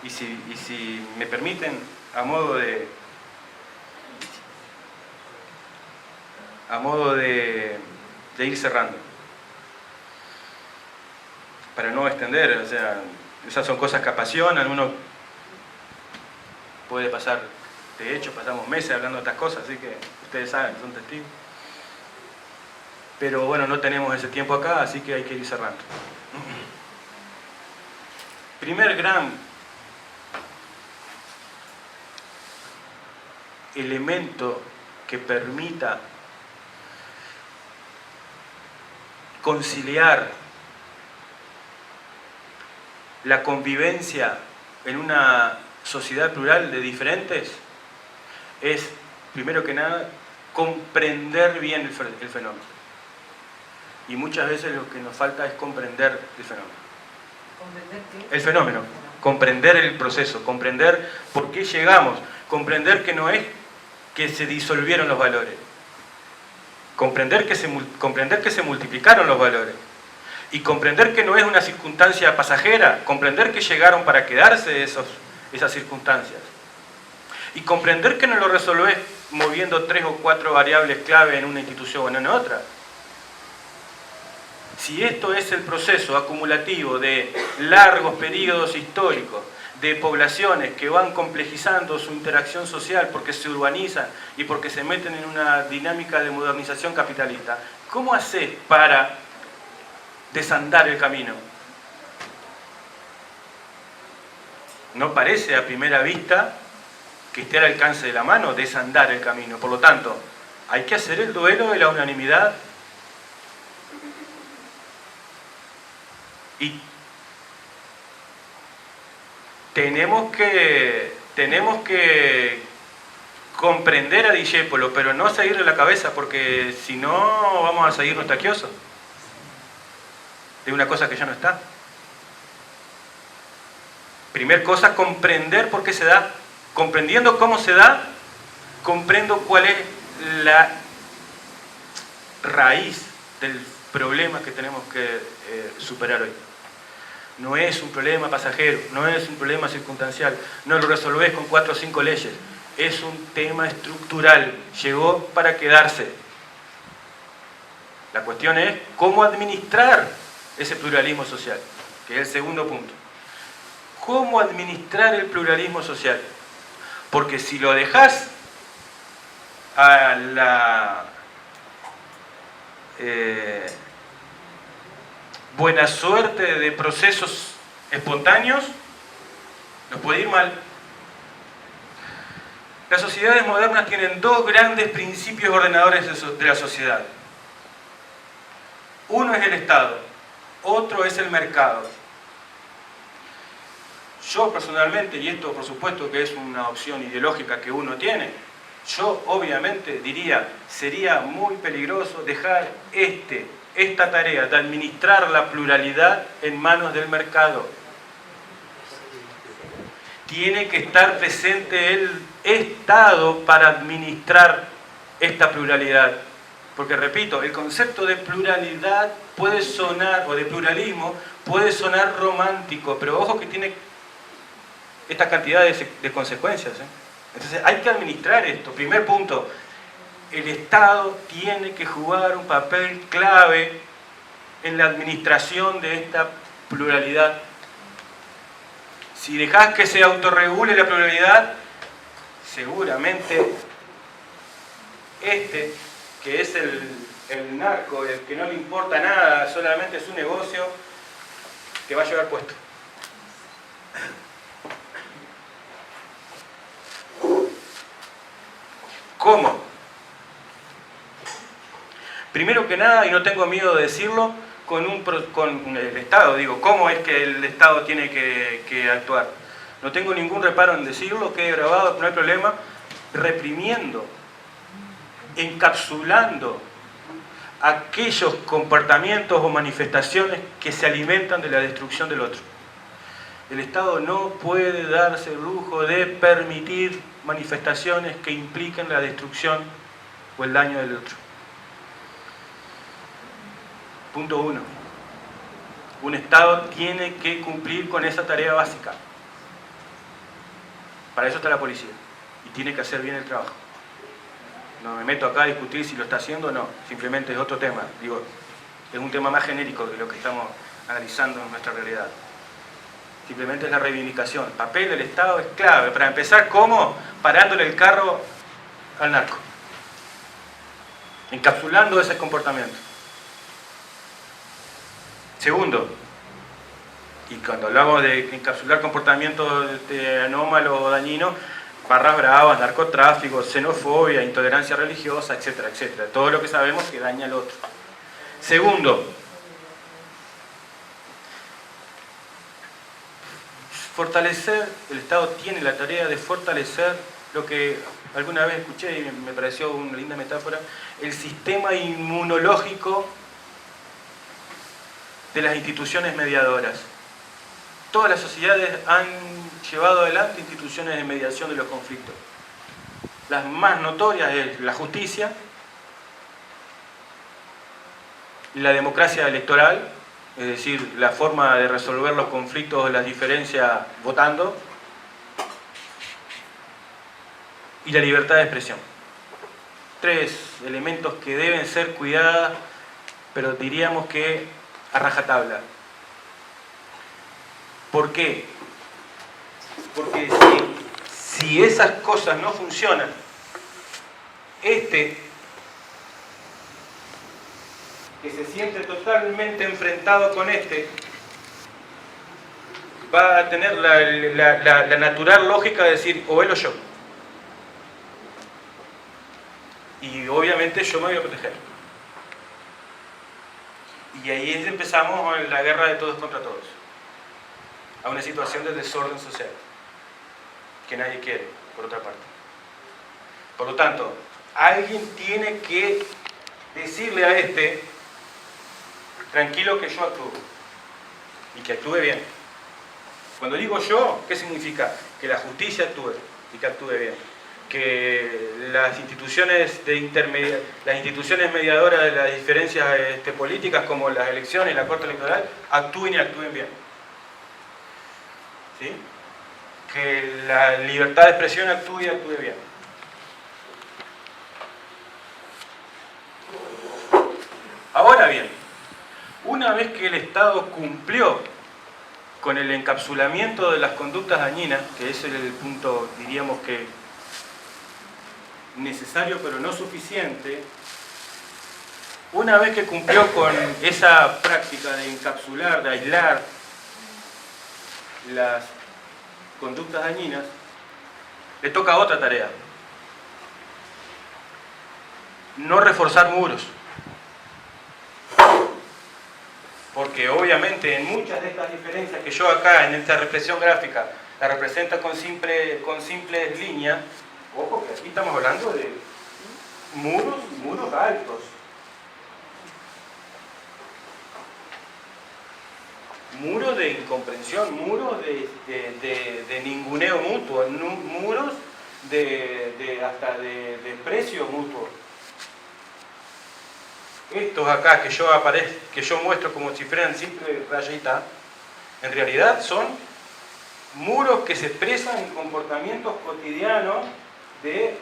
Y si me permiten, a modo de ir cerrando, para no extender, o sea, esas son cosas que apasionan, uno puede pasar, de hecho pasamos meses hablando de estas cosas, así que ustedes saben, son testigos. Pero bueno, no tenemos ese tiempo acá, así que hay que ir cerrando. Primer gran elemento que permita conciliar la convivencia en una sociedad plural de diferentes es, primero que nada, comprender bien el fenómeno. Y muchas veces lo que nos falta es comprender el fenómeno. ¿Comprender qué? El fenómeno, comprender el proceso, comprender por qué llegamos, comprender que no es que se disolvieron los valores, comprender que se multiplicaron los valores, y comprender que no es una circunstancia pasajera, comprender que llegaron para quedarse esas circunstancias, y comprender que no lo resolvés moviendo 3 o 4 variables clave en una institución o en otra. Si esto es el proceso acumulativo de largos periodos históricos, de poblaciones que van complejizando su interacción social porque se urbanizan y porque se meten en una dinámica de modernización capitalista, ¿cómo haces para desandar el camino? No parece a primera vista que esté al alcance de la mano desandar el camino. Por lo tanto, hay que hacer el duelo de la unanimidad y tenemos que comprender a Discépolo, pero no seguirle la cabeza, porque si no vamos a seguir nuestra quioso de una cosa que ya no está. Primer cosa, comprender por qué se da. Comprendiendo cómo se da, comprendo cuál es la raíz del problema que tenemos que superar hoy. No es un problema pasajero, no es un problema circunstancial, no lo resolvés con 4 o 5 leyes, es un tema estructural, llegó para quedarse. La cuestión es cómo administrar ese pluralismo social, que es el segundo punto. ¿Cómo administrar el pluralismo social? Porque si lo dejás a la buena suerte de procesos espontáneos, nos puede ir mal. Las sociedades modernas tienen 2 grandes principios ordenadores de la sociedad. Uno es el Estado, otro es el mercado. Yo personalmente, y esto por supuesto que es una opción ideológica que uno tiene, yo obviamente diría, sería muy peligroso dejar esta tarea de administrar la pluralidad en manos del mercado. Tiene que estar presente el Estado para administrar esta pluralidad. Porque repito, el concepto de pluralidad puede sonar, o de pluralismo, puede sonar romántico, pero ojo que tiene esta cantidad de consecuencias. Entonces hay que administrar esto. Primer punto, el Estado tiene que jugar un papel clave en la administración de esta pluralidad. Si dejás que se autorregule la pluralidad, seguramente que es el narco, el que no le importa nada, solamente su negocio, te va a llevar puesto. ¿Cómo? Primero que nada, y no tengo miedo de decirlo, con el Estado, digo, ¿cómo es que el Estado tiene que actuar? No tengo ningún reparo en decirlo, quede grabado, no hay problema, reprimiendo, encapsulando aquellos comportamientos o manifestaciones que se alimentan de la destrucción del otro. El Estado no puede darse el lujo de permitir manifestaciones que impliquen la destrucción o el daño del otro. Punto 1. Un Estado tiene que cumplir con esa tarea básica. Para eso está la policía. Y tiene que hacer bien el trabajo. No me meto acá a discutir si lo está haciendo o no. Simplemente es otro tema. Digo, es un tema más genérico de lo que estamos analizando en nuestra realidad. Simplemente es la reivindicación. El papel del Estado es clave. Para empezar, ¿cómo? Parándole el carro al narco. Encapsulando ese comportamiento. Segundo, y cuando hablamos de encapsular comportamientos anómalos o dañinos, barras bravas, narcotráfico, xenofobia, intolerancia religiosa, etcétera, etcétera. Todo lo que sabemos que daña al otro. Segundo, fortalecer, el Estado tiene la tarea de fortalecer lo que alguna vez escuché y me pareció una linda metáfora, el sistema inmunológico de las instituciones mediadoras. Todas las sociedades han llevado adelante instituciones de mediación de los conflictos. Las más notorias es la justicia, la democracia electoral, es decir, la forma de resolver los conflictos o las diferencias votando, y la libertad de expresión. Tres elementos que deben ser cuidadas, pero diríamos que a rajatabla. ¿Por qué? Porque si esas cosas no funcionan, que se siente totalmente enfrentado con va a tener la natural lógica de decir o él o yo. Y obviamente yo me voy a proteger. Y ahí empezamos en la guerra de todos contra todos. A una situación de desorden social que nadie quiere, por otra parte. Por lo tanto, alguien tiene que decirle a tranquilo que yo actúo y que actúe bien. Cuando digo yo, ¿qué significa? Que la justicia actúe y que actúe bien. Que las instituciones mediadoras de las diferencias políticas, como las elecciones y la Corte Electoral, actúen y actúen bien. ¿Sí? Que la libertad de expresión actúe y actúe bien. Ahora bien, una vez que el Estado cumplió con el encapsulamiento de las conductas dañinas, que ese es el punto, diríamos que necesario pero no suficiente, una vez que cumplió con esa práctica de encapsular, de aislar las conductas dañinas, le toca otra tarea: no reforzar muros. Porque obviamente en muchas de estas diferencias que yo acá en esta represión gráfica la represento con simples líneas, ojo que aquí estamos hablando de muros altos. Muros de incomprensión, muros de ninguneo mutuo, muros hasta de desprecio mutuo. Estos acá que yo muestro como si fueran simples rayitas, en realidad son muros que se expresan en comportamientos cotidianos de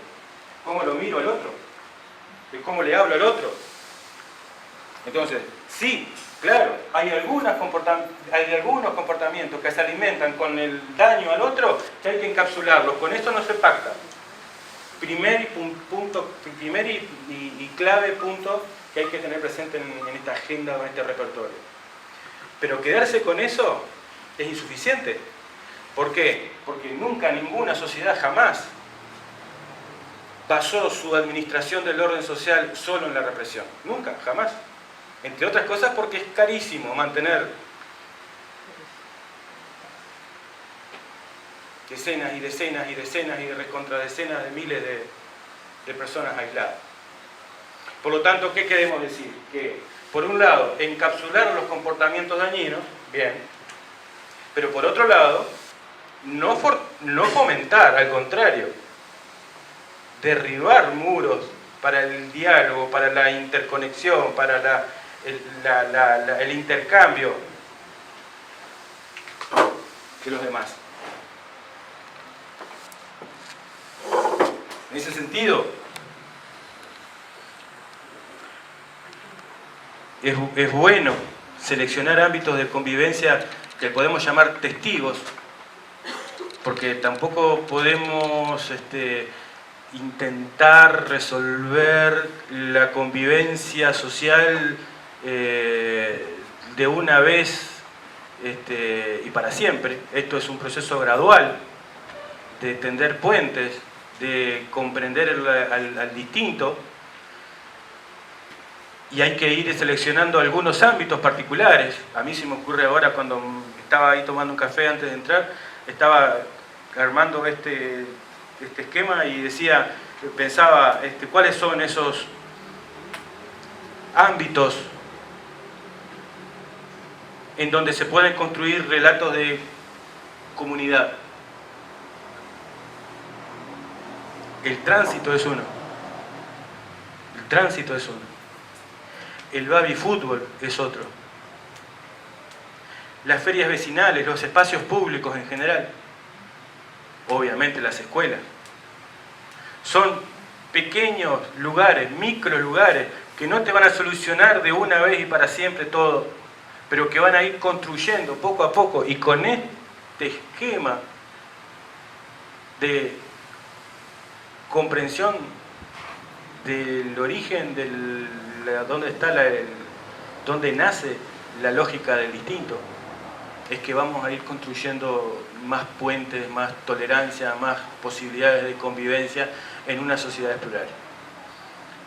cómo lo miro al otro, de cómo le hablo al otro. Entonces, sí, claro, hay algunos comportamientos que se alimentan con el daño al otro que hay que encapsularlos. Con eso no se pacta. Primer y clave punto que hay que tener presente en esta agenda o en este repertorio. Pero quedarse con eso es insuficiente. ¿Por qué? Porque nunca ninguna sociedad jamás basó su administración del orden social solo en la represión. Nunca, jamás. Entre otras cosas porque es carísimo mantener decenas y decenas y decenas y recontradecenas de miles de personas aisladas. Por lo tanto, ¿qué queremos decir? Que, por un lado, encapsular los comportamientos dañinos, bien, pero por otro lado, no fomentar, al contrario, derribar muros para el diálogo, para la interconexión, para el intercambio de los demás. En ese sentido, es bueno seleccionar ámbitos de convivencia que podemos llamar testigos, porque tampoco podemos intentar resolver la convivencia social de una vez y para siempre. Esto es un proceso gradual de tender puentes, de comprender al distinto, y hay que ir seleccionando algunos ámbitos particulares. A mí se me ocurre ahora, cuando estaba ahí tomando un café antes de entrar, estaba armando este esquema y pensaba cuáles son esos ámbitos en donde se pueden construir relatos de comunidad. El tránsito es uno. El tránsito es uno. El baby fútbol es otro. Las ferias vecinales, los espacios públicos en general. Obviamente las escuelas. Son pequeños lugares, micro lugares, que no te van a solucionar de una vez y para siempre todo, pero que van a ir construyendo poco a poco, y con este esquema de comprensión del origen, donde nace la lógica del distinto, es que vamos a ir construyendo más puentes, más tolerancia, más posibilidades de convivencia en una sociedad plural.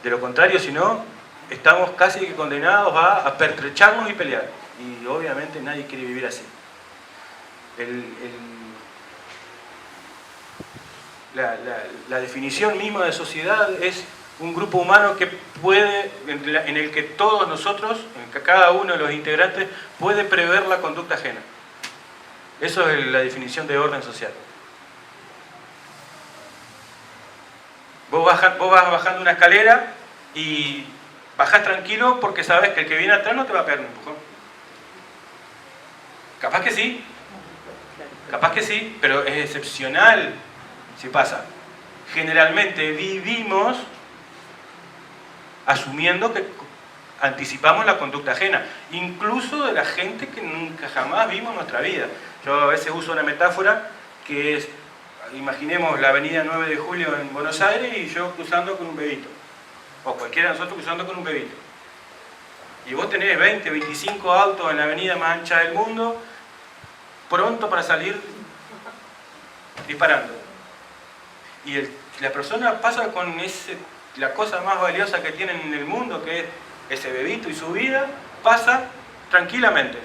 De lo contrario, si no, estamos casi que condenados a pertrecharnos y pelear. Y obviamente nadie quiere vivir así. La definición misma de sociedad es un grupo humano que puede, en el que todos nosotros, en el que cada uno de los integrantes puede prever la conducta ajena. Eso es la definición de orden social. Vos vas bajando una escalera y bajás tranquilo porque sabes que el que viene atrás no te va a pegar un empujón. Capaz que sí, pero es excepcional si pasa. Generalmente vivimos asumiendo que anticipamos la conducta ajena, incluso de la gente que nunca jamás vimos en nuestra vida. Yo a veces uso una metáfora que es, imaginemos la avenida 9 de Julio en Buenos Aires y yo cruzando con un bebito, o cualquiera de nosotros cruzando con un bebito. Y vos tenés 20, 25 autos en la avenida más ancha del mundo, pronto para salir disparando. Y la persona pasa con la cosa más valiosa que tienen en el mundo, que es ese bebito y su vida, pasa tranquilamente.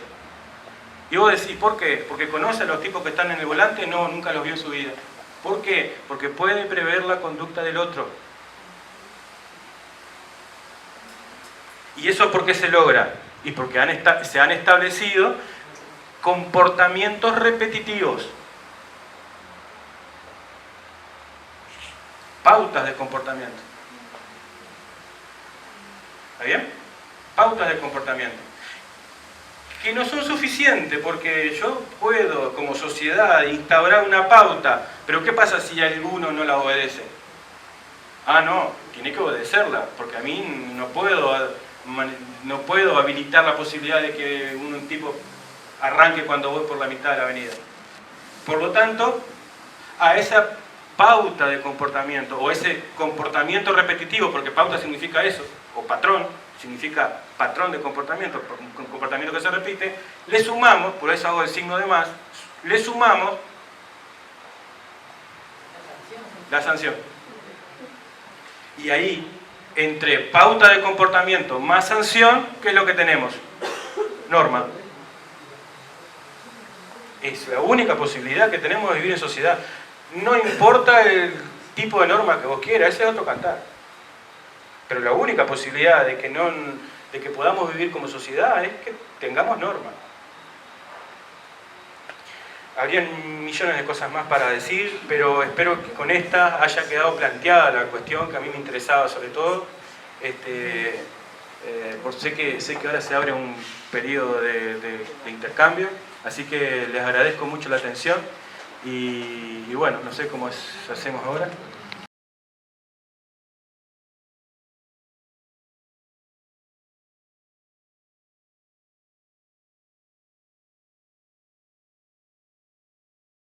Y vos decís, ¿por qué? ¿Porque conoce a los tipos que están en el volante? No, nunca los vio en su vida. ¿Por qué? Porque puede prever la conducta del otro. ¿Y eso por qué se logra? Y porque se han establecido comportamientos repetitivos. Pautas de comportamiento. ¿Está bien? Pautas de comportamiento. Que no son suficientes, porque yo puedo, como sociedad, instaurar una pauta, pero ¿qué pasa si alguno no la obedece? Ah, no, tiene que obedecerla, porque a mí no puedo habilitar la posibilidad de que un tipo arranque cuando voy por la mitad de la avenida. Por lo tanto, a esa pauta de comportamiento, o ese comportamiento repetitivo, porque pauta significa eso, o patrón, significa patrón de comportamiento, un comportamiento que se repite, le sumamos, por eso hago el signo de más, le sumamos la sanción. Y ahí, entre pauta de comportamiento más sanción, ¿qué es lo que tenemos? Norma. Es la única posibilidad que tenemos de vivir en sociedad. No importa el tipo de norma que vos quieras, ese es otro cantar. Pero la única posibilidad de que podamos vivir como sociedad es que tengamos normas. Habrían millones de cosas más para decir, pero espero que con esta haya quedado planteada la cuestión que a mí me interesaba sobre todo. Sé que ahora se abre un periodo de intercambio, así que les agradezco mucho la atención y bueno, no sé cómo hacemos ahora.